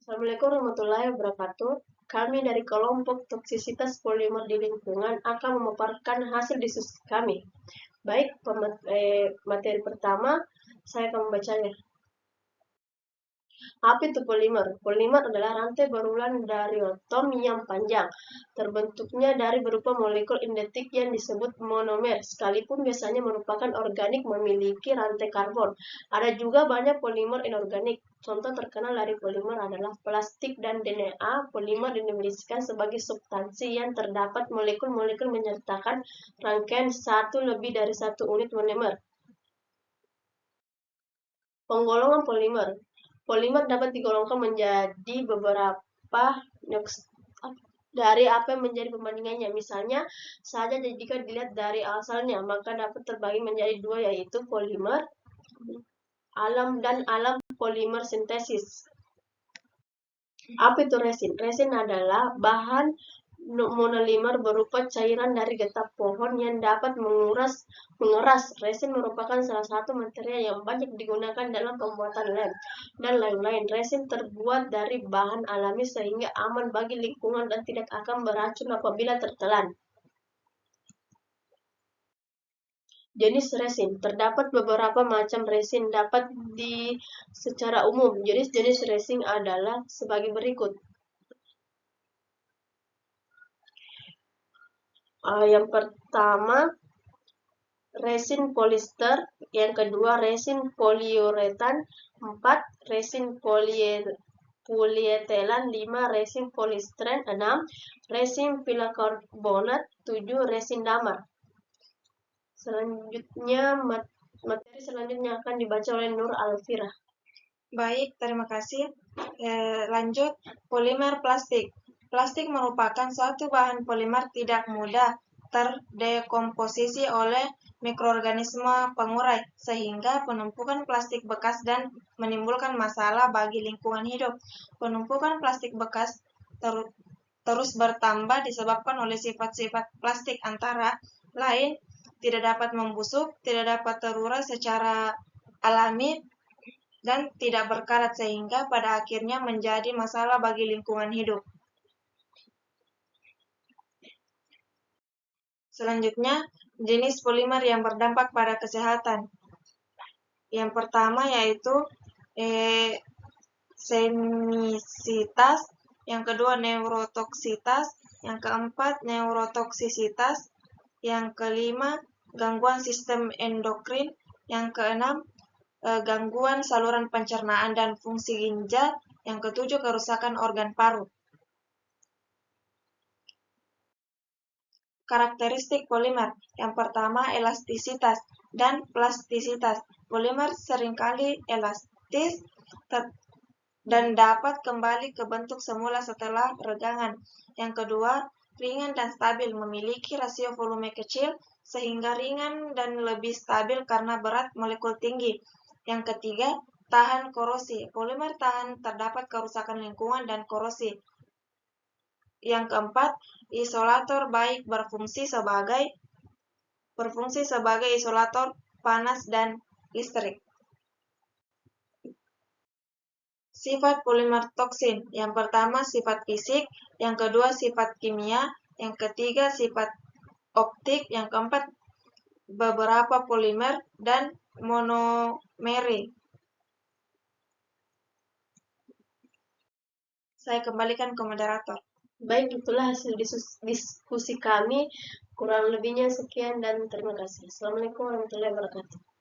Assalamualaikum warahmatullahi wabarakatuh. Kami dari kelompok toksisitas polimer di lingkungan akan memaparkan hasil diskusi kami. Baik, materi pertama, saya akan membacanya. Apa itu polimer? Polimer adalah rantai berulang dari atom yang panjang. Terbentuknya dari berupa molekul identik yang disebut monomer, sekalipun biasanya merupakan organik memiliki rantai karbon. Ada juga banyak polimer inorganik. Contoh terkenal dari polimer adalah plastik dan DNA. Polimer didefinisikan sebagai substansi yang terdapat molekul-molekul menyertakan rangkaian satu lebih dari satu unit monomer. Penggolongan polimer. Polimer dapat digolongkan menjadi beberapa dari apa yang menjadi perbandingannya. Misalnya saja jika dilihat dari asalnya, maka dapat terbagi menjadi dua, yaitu polimer alam dan alam polimer sintesis. Apa itu resin? Resin adalah bahan monolimer berupa cairan dari getah pohon yang dapat mengeras. Resin merupakan salah satu material yang banyak digunakan dalam pembuatan lem dan lain-lain. Resin terbuat dari bahan alami sehingga aman bagi lingkungan dan tidak akan beracun apabila tertelan. Jenis resin. Terdapat beberapa macam resin dapat secara umum. Jenis-jenis resin adalah sebagai berikut. Yang pertama, resin polister. Yang kedua, resin poliuretan. 4, resin polietilen. 5, resin polistiren. 6, resin filakarbonat. 7, resin damar. Selanjutnya, materi selanjutnya akan dibaca oleh Nur Alfira. Baik, terima kasih. Lanjut, polimer plastik. Plastik merupakan suatu bahan polimer tidak mudah terdekomposisi oleh mikroorganisme pengurai, sehingga penumpukan plastik bekas dan menimbulkan masalah bagi lingkungan hidup. Penumpukan plastik bekas terus bertambah disebabkan oleh sifat-sifat plastik antara lain tidak dapat membusuk, tidak dapat terurai secara alami, dan tidak berkarat sehingga pada akhirnya menjadi masalah bagi lingkungan hidup. Selanjutnya, jenis polimer yang berdampak pada kesehatan. Yang pertama yaitu semisitas, yang kedua neurotoksitas, yang keempat neurotoksisitas, yang kelima gangguan sistem endokrin, yang keenam gangguan saluran pencernaan dan fungsi ginjal, yang ketujuh kerusakan organ paru. Karakteristik polimer. Yang pertama, elastisitas dan plastisitas. Polimer seringkali elastis dan dapat kembali ke bentuk semula setelah regangan. Yang kedua, ringan dan stabil, memiliki rasio volume kecil sehingga ringan dan lebih stabil karena berat molekul tinggi. Yang ketiga, tahan korosi. Polimer tahan terdapat kerusakan lingkungan dan korosi. Yang keempat, isolator baik, berfungsi sebagai isolator panas dan listrik. Sifat polimer toksin. Yang pertama, sifat fisik, yang kedua, sifat kimia, yang ketiga, sifat optik, yang keempat, beberapa polimer dan monomere. Saya kembalikan ke moderator. Baik, itulah hasil diskusi kami. Kurang lebihnya sekian dan terima kasih. Assalamualaikum warahmatullahi wabarakatuh.